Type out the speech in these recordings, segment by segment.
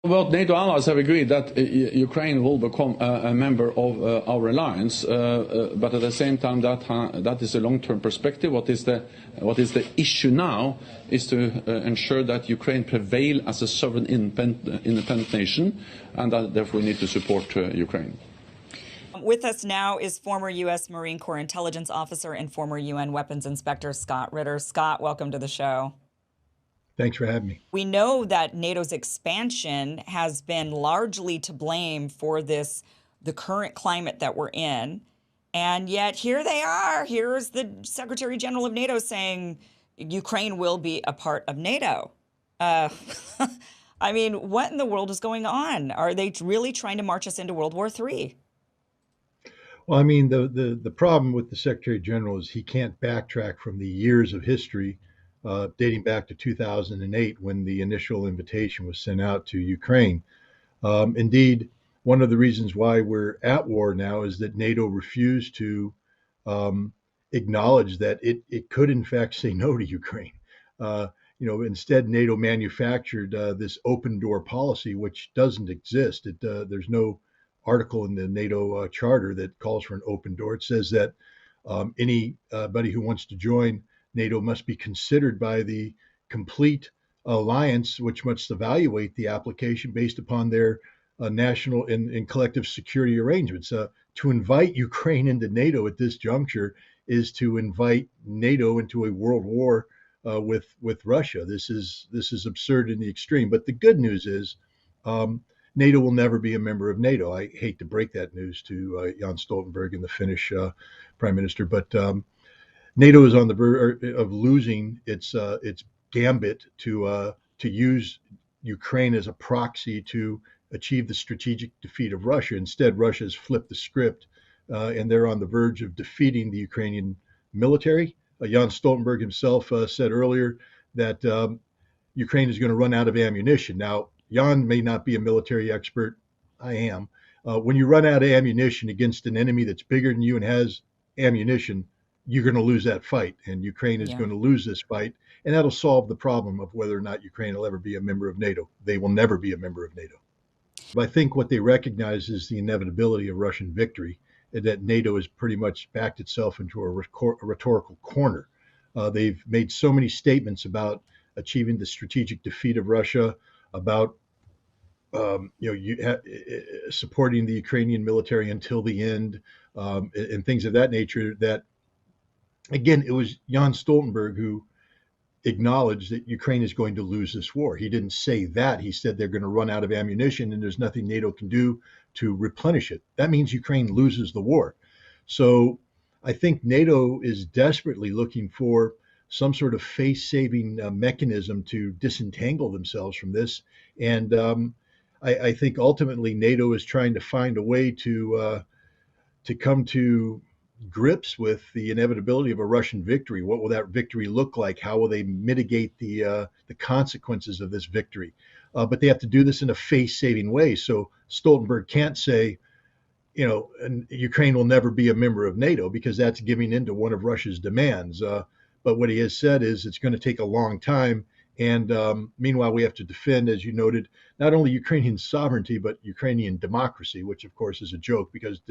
Well, NATO allies have agreed that Ukraine will become a member of our alliance, but at the same time, that is a long-term perspective. What is the issue now is to ensure that Ukraine prevail as a sovereign independent nation, and that therefore we need to support Ukraine. With us now is former U.S. Marine Corps intelligence officer and former UN weapons inspector Scott Ritter. Scott, welcome to the show. Thanks for having me. We know that NATO's expansion has been largely to blame for the current climate that we're in. And yet here they are. Here's the Secretary General of NATO saying Ukraine will be a part of NATO. I mean, what in the world is going on? Are they really trying to march us into World War III? Well, I mean, the problem with the Secretary General is he can't backtrack from the years of history dating back to 2008 when the initial invitation was sent out to Ukraine. Indeed, one of the reasons why we're at war now is that NATO refused to acknowledge that it could in fact say no to Ukraine. Instead, NATO manufactured this open door policy, which doesn't exist. There's no article in the NATO charter that calls for an open door. It says that anybody who wants to join NATO must be considered by the complete alliance, which must evaluate the application based upon their national and collective security arrangements. To invite Ukraine into NATO at this juncture is to invite NATO into a world war with Russia. This is absurd in the extreme. But the good news is NATO will never be a member of NATO. I hate to break that news to Jan Stoltenberg and the Finnish prime minister, but NATO is on the verge of losing its gambit to use Ukraine as a proxy to achieve the strategic defeat of Russia. Instead, Russia has flipped the script, and they're on the verge of defeating the Ukrainian military. Jan Stoltenberg himself said earlier that Ukraine is going to run out of ammunition. Now, Jan may not be a military expert. I am. When you run out of ammunition against an enemy that's bigger than you and has ammunition, you're going to lose that fight, and Ukraine is going to lose this fight, and that'll solve the problem of whether or not Ukraine will ever be a member of NATO. They will never be a member of NATO. But I think what they recognize is the inevitability of Russian victory, and that NATO has pretty much backed itself into a rhetorical corner. They've made so many statements about achieving the strategic defeat of Russia, about supporting the Ukrainian military until the end, and things of that nature, that again, it was Jan Stoltenberg who acknowledged that Ukraine is going to lose this war. He didn't say that. He said they're going to run out of ammunition and there's nothing NATO can do to replenish it. That means Ukraine loses the war. So I think NATO is desperately looking for some sort of face-saving mechanism to disentangle themselves from this. And I think ultimately NATO is trying to find a way to come to grips with the inevitability of a Russian victory. What will that victory look like? How will they mitigate the consequences of this victory? But they have to do this in a face-saving way. So Stoltenberg can't say, Ukraine will never be a member of NATO, because that's giving in to one of Russia's demands. But what he has said is it's going to take a long time. And meanwhile, we have to defend, as you noted, not only Ukrainian sovereignty, but Ukrainian democracy, which, of course, is a joke because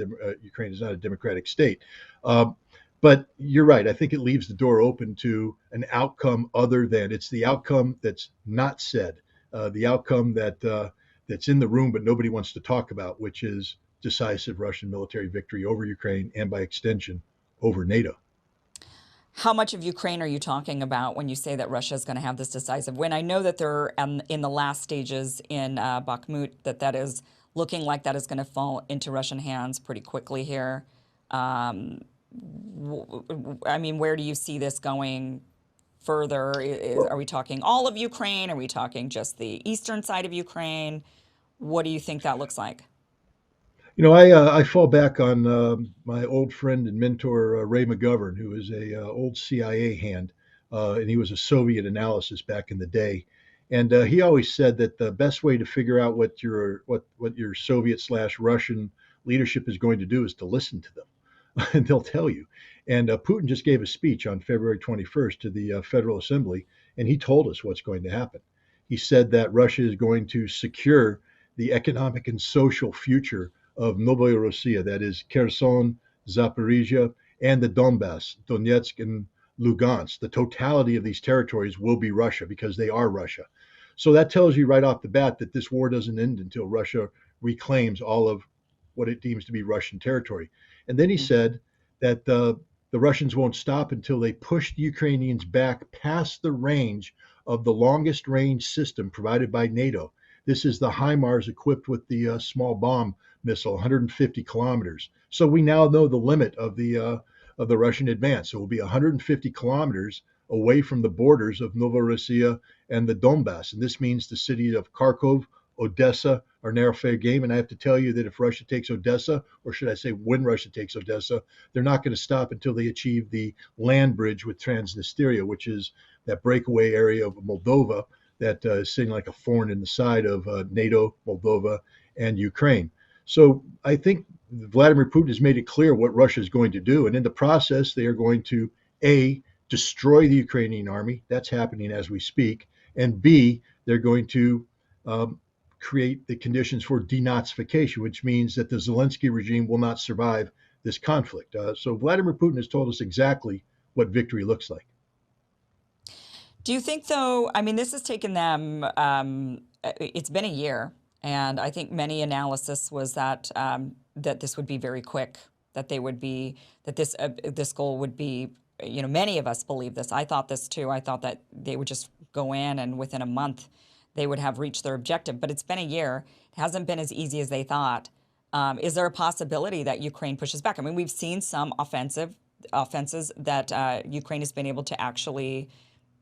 Ukraine is not a democratic state. But you're right. I think it leaves the door open to an outcome other than it's the outcome that's not said, the outcome that's in the room, but nobody wants to talk about, which is decisive Russian military victory over Ukraine and, by extension, over NATO. How much of Ukraine are you talking about when you say that Russia is going to have this decisive win? I know that they're in the last stages in Bakhmut, that is looking like that is going to fall into Russian hands pretty quickly here. I mean, where do you see this going further? Are we talking all of Ukraine? Are we talking just the eastern side of Ukraine? What do you think that looks like? I fall back on my old friend and mentor, Ray McGovern, who is a old CIA hand, and he was a Soviet analysis back in the day. And he always said that the best way to figure out what your Soviet/Russian leadership is going to do is to listen to them, and they'll tell you. And Putin just gave a speech on February 21st to the Federal Assembly, and he told us what's going to happen. he said that Russia is going to secure the economic and social future of Novorossiya, that is Kherson, Zaporizhia, and the Donbass, Donetsk and Lugansk. The totality of these territories will be Russia because they are Russia. So that tells you right off the bat that this war doesn't end until Russia reclaims all of what it deems to be Russian territory. And then he said that the Russians won't stop until they push the Ukrainians back past the range of the longest range system provided by NATO. This is the HIMARS equipped with the small bomb missile, 150 kilometers. So we now know the limit of the Russian advance. So it will be 150 kilometers away from the borders of Novorossiya and the Donbass. And this means the city of Kharkov, Odessa are now fair game. And I have to tell you that if Russia takes Odessa, or should I say when Russia takes Odessa, they're not going to stop until they achieve the land bridge with Transnistria, which is that breakaway area of Moldova that is sitting like a thorn in the side of NATO, Moldova, and Ukraine. So I think Vladimir Putin has made it clear what Russia is going to do. And in the process, they are going to, A, destroy the Ukrainian army. That's happening as we speak. And B, they're going to create the conditions for denazification, which means that the Zelensky regime will not survive this conflict. So Vladimir Putin has told us exactly what victory looks like. Do you think, though, I mean, this has taken them, it's been a year, and I think many analysis was that that this would be very quick, that they would be, that this goal would be, you know, many of us believe this. I thought this too. I thought that they would just go in and within a month they would have reached their objective. But it's been a year. It hasn't been as easy as they thought. Is there a possibility that Ukraine pushes back? I mean, we've seen some offenses that Ukraine has been able to actually,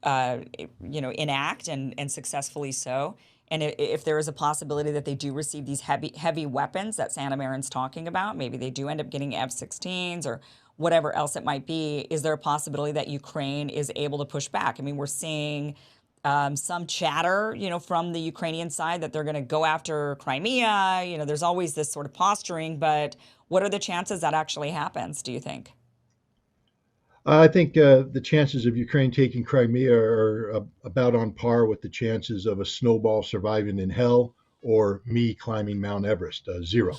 enact and successfully so. And if there is a possibility that they do receive these heavy weapons that Santa Marin's talking about, maybe they do end up getting F-16s or whatever else it might be, is there a possibility that Ukraine is able to push back? I mean, we're seeing some chatter, from the Ukrainian side that they're going to go after Crimea. There's always this sort of posturing, but what are the chances that actually happens, do you think? I think the chances of Ukraine taking Crimea are about on par with the chances of a snowball surviving in hell or me climbing Mount Everest, zero.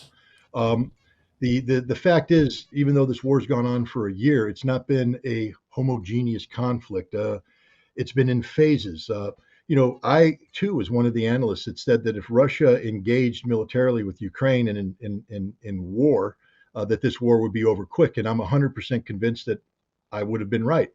The fact is, even though this war's gone on for a year, it's not been a homogeneous conflict. It's been in phases. I too was one of the analysts that said that if Russia engaged militarily with Ukraine and in war, that this war would be over quick. And I'm 100% convinced that I would have been right.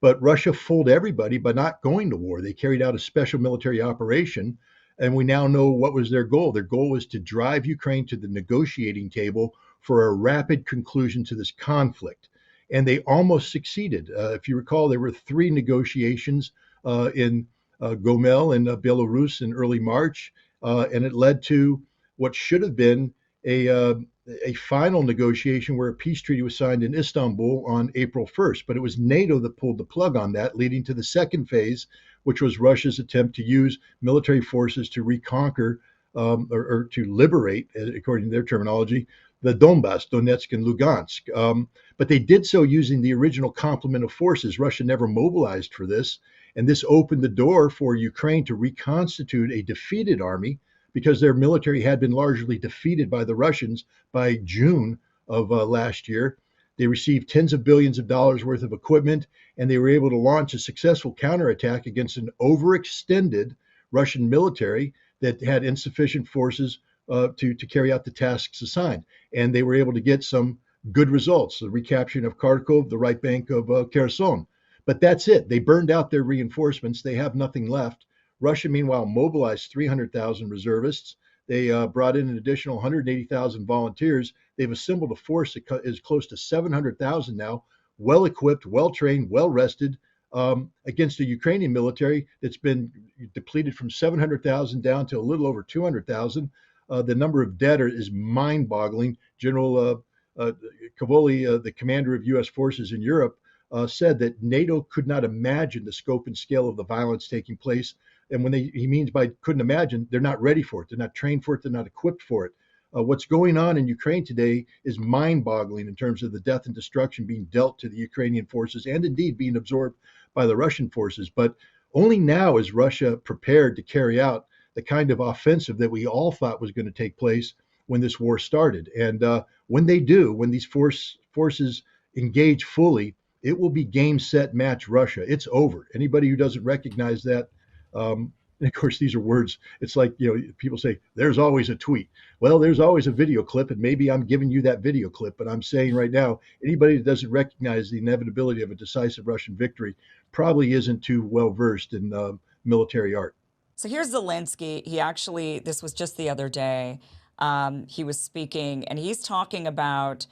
But Russia fooled everybody by not going to war. They carried out a special military operation, and we now know what was their goal. Their goal was to drive Ukraine to the negotiating table for a rapid conclusion to this conflict. And they almost succeeded. If you recall, there were 3 negotiations in Gomel in Belarus in early March, and it led to what should have been a final negotiation where a peace treaty was signed in Istanbul on April 1st. But it was NATO that pulled the plug on that, leading to the second phase, which was Russia's attempt to use military forces to reconquer or to liberate, according to their terminology, the Donbass, Donetsk, and Lugansk. But they did so using the original complement of forces. Russia never mobilized for this. And this opened the door for Ukraine to reconstitute a defeated army, because their military had been largely defeated by the Russians by June of last year. They received tens of billions of dollars worth of equipment, and they were able to launch a successful counterattack against an overextended Russian military that had insufficient forces to carry out the tasks assigned. And they were able to get some good results, the recapturing of Kharkov, the right bank of Kherson. But that's it. They burned out their reinforcements. They have nothing left. Russia, meanwhile, mobilized 300,000 reservists. They brought in an additional 180,000 volunteers. They've assembled a force that is close to 700,000 now, well-equipped, well-trained, well-rested, against a Ukrainian military that's been depleted from 700,000 down to a little over 200,000. The number of dead is mind-boggling. General Cavoli, the commander of U.S. forces in Europe, said that NATO could not imagine the scope and scale of the violence taking place. And when he means by couldn't imagine, they're not ready for it. They're not trained for it. They're not equipped for it. What's going on in Ukraine today is mind-boggling in terms of the death and destruction being dealt to the Ukrainian forces and indeed being absorbed by the Russian forces. But Only now is Russia prepared to carry out the kind of offensive that we all thought was going to take place when this war started. And when they do, when these forces engage fully, it will be game, set, match Russia. It's over. Anybody who doesn't recognize that, and of course, these are words. It's like, people say, there's always a tweet. Well, there's always a video clip, and maybe I'm giving you that video clip, but I'm saying right now, anybody that doesn't recognize the inevitability of a decisive Russian victory probably isn't too well versed in military art. So here's Zelensky. This was just the other day. He was speaking, and he's talking about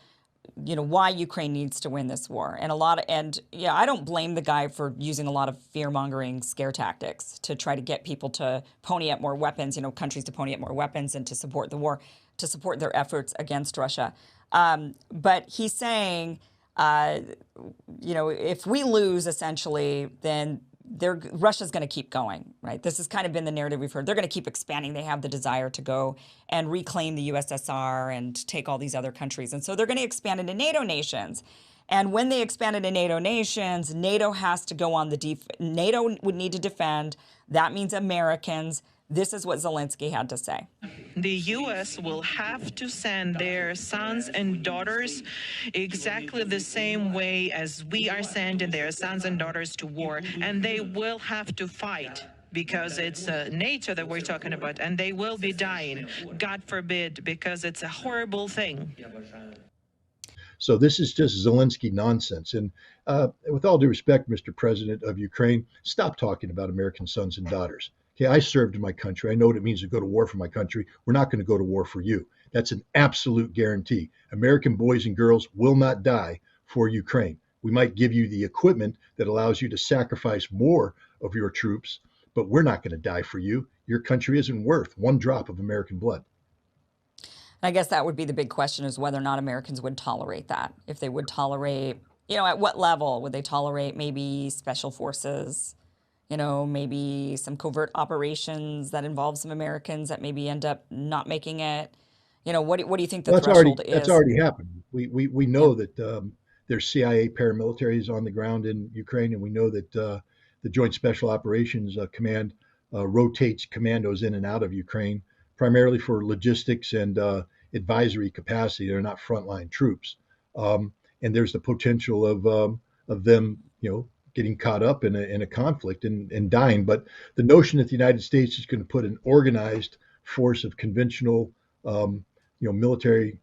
why Ukraine needs to win this war. And I don't blame the guy for using a lot of fear-mongering scare tactics to try to get people to pony up more weapons, countries to pony up more weapons and to support the war, to support their efforts against Russia. But he's saying, if we lose, essentially, then Russia's going to keep going, right? This has kind of been the narrative we've heard. They're going to keep expanding. They have the desire to go and reclaim the USSR and take all these other countries. And so they're going to expand into NATO nations. And when they expand into NATO nations, NATO has to go on the NATO would need to defend. That means Americans. This is what Zelensky had to say. The U.S. will have to send their sons and daughters exactly the same way as we are sending their sons and daughters to war. And they will have to fight because it's NATO that we're talking about. And they will be dying, God forbid, because it's a horrible thing. So this is just Zelensky nonsense. And with all due respect, Mr. President of Ukraine, stop talking about American sons and daughters. Okay, I served in my country. I know what it means to go to war for my country. We're not going to go to war for you. That's an absolute guarantee. American boys and girls will not die for Ukraine. We might give you the equipment that allows you to sacrifice more of your troops, but we're not going to die for you. Your country isn't worth one drop of American blood. I guess that would be the big question, is whether or not Americans would tolerate that. If they would tolerate, at what level would they tolerate maybe special forces? Maybe some covert operations that involve some Americans that maybe end up not making it. What do you think the threshold is? That's already happened. We know that there's CIA paramilitaries on the ground in Ukraine, and we know that the Joint Special Operations Command rotates commandos in and out of Ukraine, primarily for logistics and advisory capacity. They're not frontline troops, and there's the potential of them, getting caught up in a conflict and dying. But the notion that the United States is going to put an organized force of conventional, military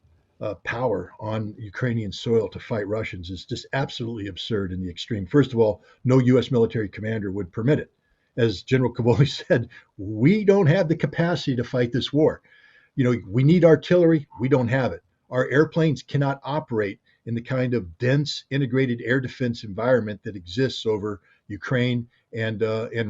power on Ukrainian soil to fight Russians is just absolutely absurd in the extreme. First of all, no U.S. military commander would permit it. As General Cavoli said, we don't have the capacity to fight this war. We need artillery. We don't have it. Our airplanes cannot operate in the kind of dense integrated air defense environment that exists over Ukraine and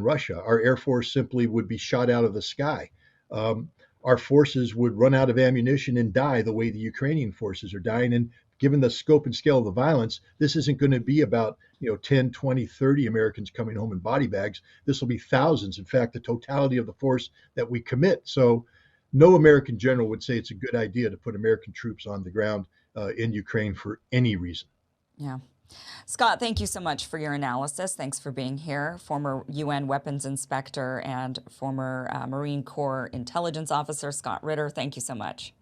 Russia. Our Air Force simply would be shot out of the sky. Our forces would run out of ammunition and die the way the Ukrainian forces are dying. And given the scope and scale of the violence, this isn't going to be about 10, 20, 30 Americans coming home in body bags. This will be thousands. In fact, the totality of the force that we commit. So no American general would say it's a good idea to put American troops on the ground in Ukraine for any reason. Yeah. Scott, thank you so much for your analysis. Thanks for being here. Former UN weapons inspector and former Marine Corps intelligence officer, Scott Ritter. Thank you so much.